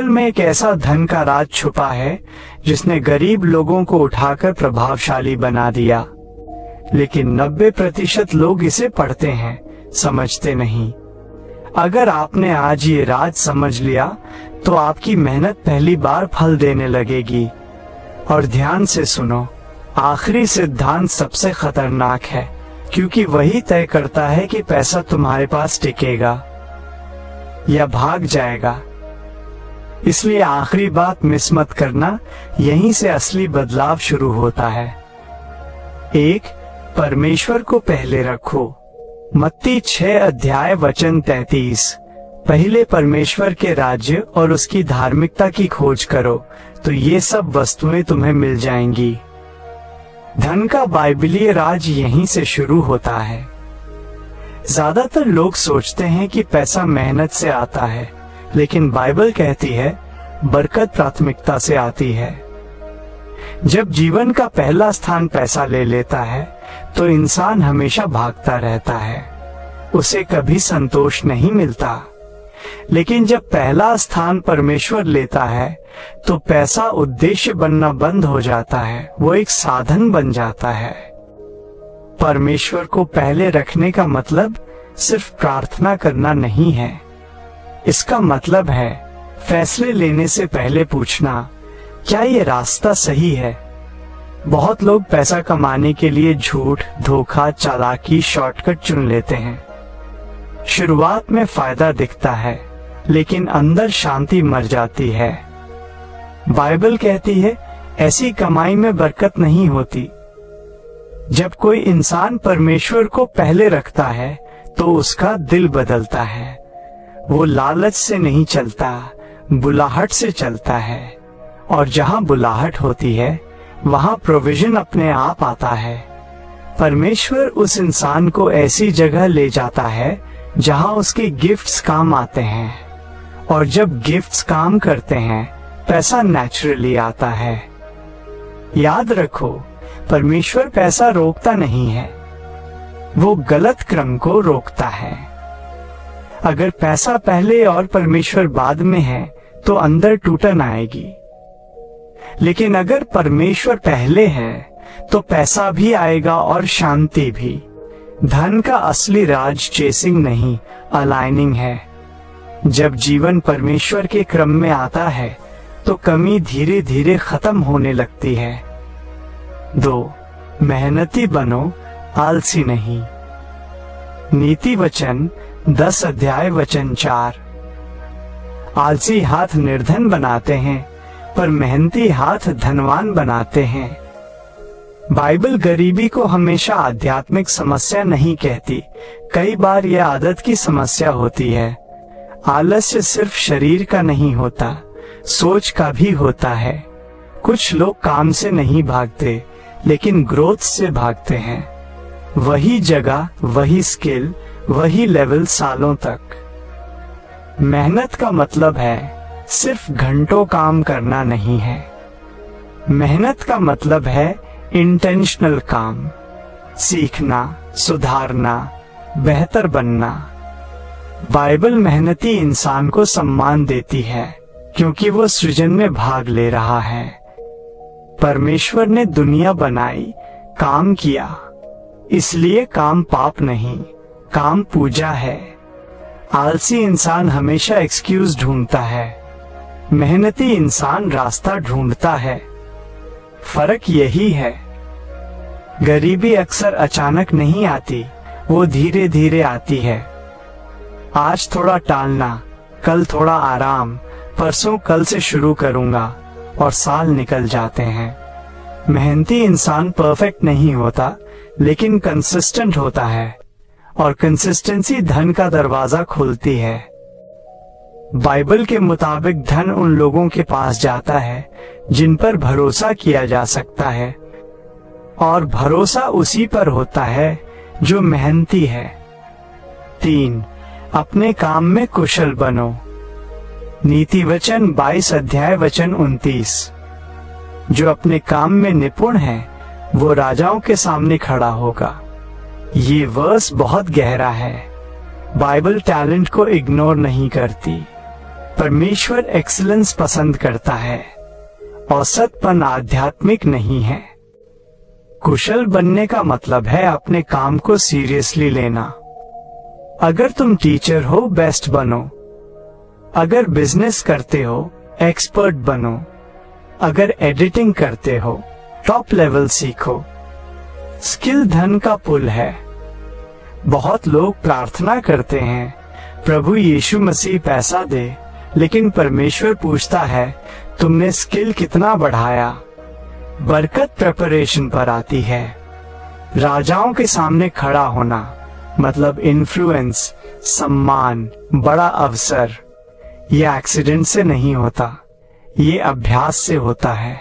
Bible में एक ऐसा धन का राज छुपा है जिसने गरीब लोगों को उठाकर प्रभावशाली बना दिया, लेकिन 90% लोग इसे पढ़ते हैं, समझते नहीं। अगर आपने आज ये राज समझ लिया तो आपकी मेहनत पहली बार फल देने लगेगी। और ध्यान से सुनो, आखिरी सिद्धांत सबसे खतरनाक है, क्योंकि वही तय करता है कि पैसा तुम्हारे पास टिकेगा या भाग जाएगा। इसलिए आखिरी बात मिस मत करना, यहीं से असली बदलाव शुरू होता है। 1. परमेश्वर को पहले रखो। मत्ती 6:33। पहले परमेश्वर के राज्य और उसकी धार्मिकता की खोज करो तो ये सब वस्तुएं तुम्हें मिल जाएंगी। धन का बाइबलीय राज यहीं से शुरू होता है। ज्यादातर लोग सोचते हैं कि पैसा मेहनत से आता है, लेकिन बाइबल कहती है बरकत प्राथमिकता से आती है। जब जीवन का पहला स्थान पैसा ले लेता है तो इंसान हमेशा भागता रहता है, उसे कभी संतोष नहीं मिलता। लेकिन जब पहला स्थान परमेश्वर लेता है तो पैसा उद्देश्य बनना बंद हो जाता है, वो एक साधन बन जाता है। परमेश्वर को पहले रखने का मतलब सिर्फ प्रार्थना करना नहीं है। इसका मतलब है फैसले लेने से पहले पूछना, क्या ये रास्ता सही है? बहुत लोग पैसा कमाने के लिए झूठ, धोखा, चालाकी, शॉर्टकट चुन लेते हैं। शुरुआत में फायदा दिखता है, लेकिन अंदर शांति मर जाती है। बाइबल कहती है ऐसी कमाई में बरकत नहीं होती। जब कोई इंसान परमेश्वर को पहले रखता है तो उसका दिल बदलता है। वो लालच से नहीं चलता, बुलाहट से चलता है। और जहां बुलाहट होती है वहां प्रोविजन अपने आप आता है। परमेश्वर उस इंसान को ऐसी जगह ले जाता है जहां उसके गिफ्ट्स काम आते हैं, और जब गिफ्ट्स काम करते हैं पैसा नेचुरली आता है। याद रखो, परमेश्वर पैसा रोकता नहीं है, वो गलत क्रम को रोकता है। अगर पैसा पहले और परमेश्वर बाद में है तो अंदर टूटन आएगी, लेकिन अगर परमेश्वर पहले है तो पैसा भी आएगा और शांति भी। धन का असली राज चेसिंग नहीं, अलाइनिंग है। जब जीवन परमेश्वर के क्रम में आता है तो कमी धीरे धीरे खत्म होने लगती है। 2. मेहनती बनो, आलसी नहीं। नीति वचन 10:4। आलसी हाथ निर्धन बनाते हैं, पर मेहनती हाथ धनवान बनाते हैं। बाइबल गरीबी को हमेशा आध्यात्मिक समस्या नहीं कहती, कई बार यह आदत की समस्या होती है। आलस्य सिर्फ शरीर का नहीं होता, सोच का भी होता है। कुछ लोग काम से नहीं भागते, लेकिन ग्रोथ से भागते हैं। वही जगह, वही स्किल, वही लेवल सालों तक। मेहनत का मतलब है सिर्फ घंटों काम करना नहीं है। मेहनत का मतलब है इंटेंशनल काम, सीखना, सुधारना, बेहतर बनना। बाइबल मेहनती इंसान को सम्मान देती है क्योंकि वो सृजन में भाग ले रहा है। परमेश्वर ने दुनिया बनाई, काम किया, इसलिए काम पाप नहीं, काम पूजा है। आलसी इंसान हमेशा एक्सक्यूज ढूंढता है, मेहनती इंसान रास्ता ढूंढता है। फर्क यही है, गरीबी अक्सर अचानक नहीं आती, वो धीरे धीरे आती है। आज थोड़ा टालना, कल थोड़ा आराम, परसों कल से शुरू करूंगा, और साल निकल जाते हैं। मेहनती इंसान परफेक्ट नहीं होता, लेकिन कंसिस्टेंट होता है, और कंसिस्टेंसी धन का दरवाजा खोलती है। बाइबल के मुताबिक धन उन लोगों के पास जाता है जिन पर भरोसा किया जा सकता है, और भरोसा उसी पर होता है जो मेहनती है। 3. अपने काम में कुशल बनो। नीति वचन 22:29। जो अपने काम में निपुण है वो राजाओं के सामने खड़ा होगा। ये वर्स बहुत गहरा है। बाइबल टैलेंट को इग्नोर नहीं करती, परमेश्वर एक्सीलेंस पसंद करता है, औसतपन आध्यात्मिक नहीं है। कुशल बनने का मतलब है अपने काम को सीरियसली लेना। अगर तुम टीचर हो, बेस्ट बनो। अगर बिजनेस करते हो, एक्सपर्ट बनो। अगर एडिटिंग करते हो, टॉप लेवल सीखो। स्किल धन का पुल है। बहुत लोग प्रार्थना करते हैं, प्रभु यीशु मसीह पैसा दे, लेकिन परमेश्वर पूछता है, तुमने स्किल कितना बढ़ाया? बरकत प्रिपरेशन पर आती है। राजाओं के सामने खड़ा होना मतलब इन्फ्लुएंस, सम्मान, बड़ा अवसर। ये एक्सीडेंट से नहीं होता, ये अभ्यास से होता है।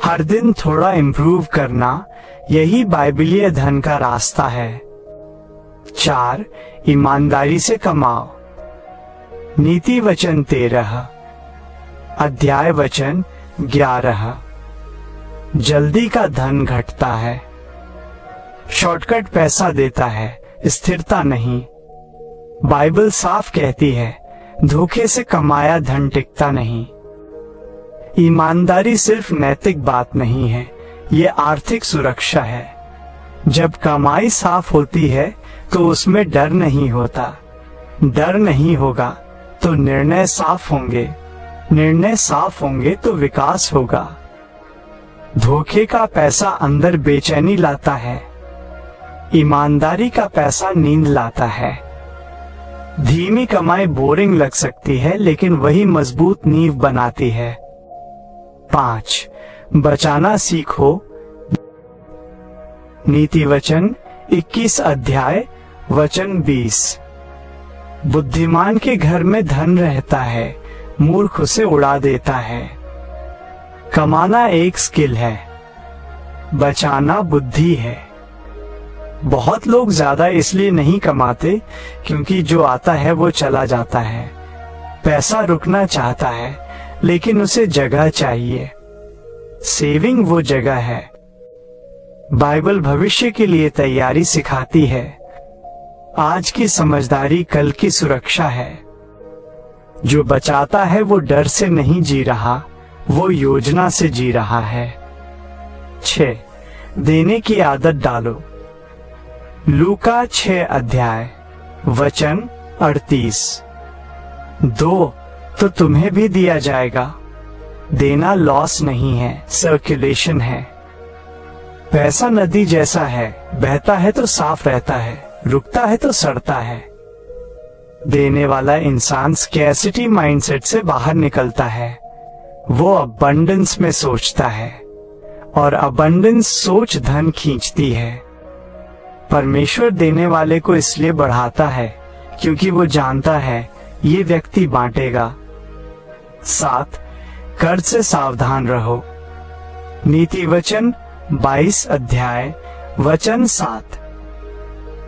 हर दिन थोड़ा इम्प्रूव करना, यही बाइबलीय धन का रास्ता है। 4. ईमानदारी से कमाओ। नीति वचन 13, अध्याय वचन 11। जल्दी का धन घटता है, शॉर्टकट पैसा देता है, स्थिरता नहीं। बाइबल साफ कहती है, धोखे से कमाया धन टिकता नहीं। ईमानदारी सिर्फ नैतिक बात नहीं है, ये आर्थिक सुरक्षा है। जब कमाई साफ होती है तो उसमें डर नहीं होता। डर नहीं होगा तो निर्णय साफ होंगे, निर्णय साफ होंगे तो विकास होगा। धोखे का पैसा अंदर बेचैनी लाता है, ईमानदारी का पैसा नींद लाता है। धीमी कमाई बोरिंग लग सकती है, लेकिन वही मजबूत नींव बनाती है। 5. बचाना सीखो। नीति वचन 21 अध्याय वचन 20। बुद्धिमान के घर में धन रहता है, मूर्ख उसे उड़ा देता है। कमाना एक स्किल है, बचाना बुद्धि है। बहुत लोग ज्यादा इसलिए नहीं कमाते क्योंकि जो आता है वो चला जाता है। पैसा रुकना चाहता है, लेकिन उसे जगह चाहिए। सेविंग वो जगह है। बाइबल भविष्य के लिए तैयारी सिखाती है। आज की समझदारी कल की सुरक्षा है। जो बचाता है वो डर से नहीं जी रहा, वो योजना से जी रहा है। 6. देने की आदत डालो। लूका 6 अध्याय वचन 38। दो तो तुम्हें भी दिया जाएगा। देना लॉस नहीं है, सर्कुलेशन है। पैसा नदी जैसा है, बहता है तो साफ रहता है, रुकता है तो सड़ता है। देने वाला इंसान स्कैर्सिटी माइंडसेट से बाहर निकलता है। वो अबंडेंस में सोचता है, और अबंडेंस सोच धन खींचती है। परमेश्वर देने वाले को इसलिए बढ़ाता है क्योंकि वो जानता है ये व्यक्ति बांटेगा। 7. कर्ज से सावधान रहो। नीति वचन 22 अध्याय वचन 7।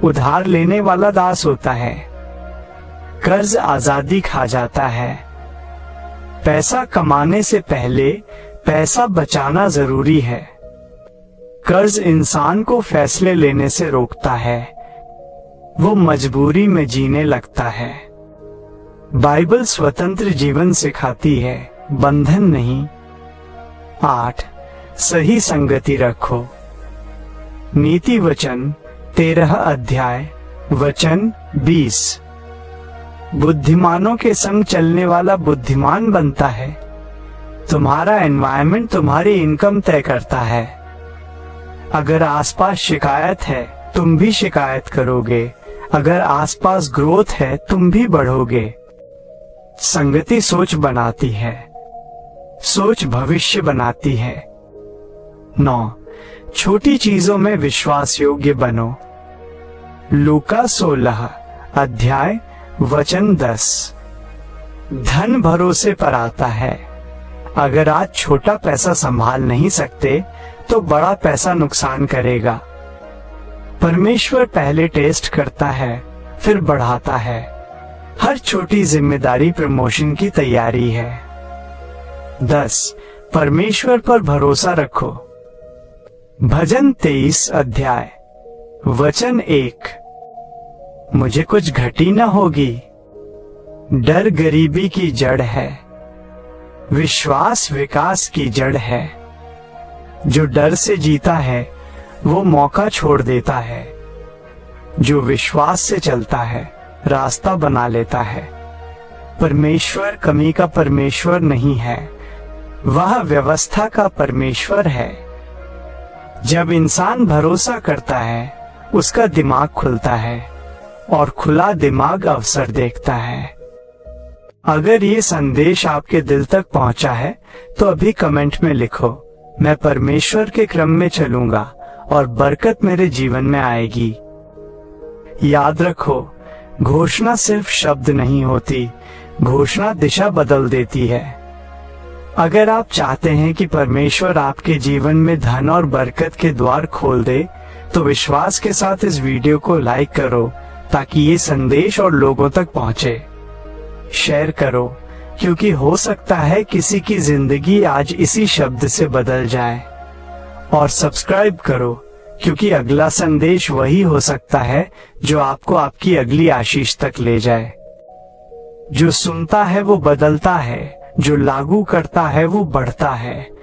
उधार लेने वाला दास होता है, कर्ज आजादी खा जाता है। पैसा कमाने से पहले पैसा बचाना जरूरी है। कर्ज इंसान को फैसले लेने से रोकता है, वो मजबूरी में जीने लगता है। बाइबल स्वतंत्र जीवन सिखाती है, बंधन नहीं। 8. सही संगति रखो। नीति वचन 13 अध्याय वचन 20। बुद्धिमानों के संग चलने वाला बुद्धिमान बनता है। तुम्हारा एनवायरनमेंट तुम्हारी इनकम तय करता है। अगर आसपास शिकायत है, तुम भी शिकायत करोगे। अगर आसपास ग्रोथ है, तुम भी बढ़ोगे। संगति सोच बनाती है, सोच भविष्य बनाती है। 9. छोटी चीजों में विश्वास योग्य बनो। लूका 16 अध्याय वचन 10। धन भरोसे पर आता है। अगर आज छोटा पैसा संभाल नहीं सकते तो बड़ा पैसा नुकसान करेगा। परमेश्वर पहले टेस्ट करता है, फिर बढ़ाता है। हर छोटी जिम्मेदारी प्रमोशन की तैयारी है। 10. परमेश्वर पर भरोसा रखो। भजन 23 अध्याय वचन 1। मुझे कुछ घटी न होगी। डर गरीबी की जड़ है, विश्वास विकास की जड़ है। जो डर से जीता है वो मौका छोड़ देता है, जो विश्वास से चलता है रास्ता बना लेता है। परमेश्वर कमी का परमेश्वर नहीं है, वह व्यवस्था का परमेश्वर है। जब इंसान भरोसा करता है उसका दिमाग खुलता है और खुला दिमाग अवसर देखता है। अगर ये संदेश आपके दिल तक पहुंचा है तो अभी कमेंट में लिखो, मैं परमेश्वर के क्रम में चलूंगा और बरकत मेरे जीवन में आएगी। याद रखो, घोषणा सिर्फ शब्द नहीं होती, घोषणा दिशा बदल देती है। अगर आप चाहते हैं कि परमेश्वर आपके जीवन में धन और बरकत के द्वार खोल दे, तो विश्वास के साथ इस वीडियो को लाइक करो ताकि ये संदेश और लोगों तक पहुंचे। शेयर करो, क्योंकि हो सकता है किसी की जिंदगी आज इसी शब्द से बदल जाए। और सब्सक्राइब करो, क्योंकि अगला संदेश वही हो सकता है जो आपको आपकी अगली आशीष तक ले जाए। जो सुनता है वो बदलता है, जो लागू करता है वो बढ़ता है।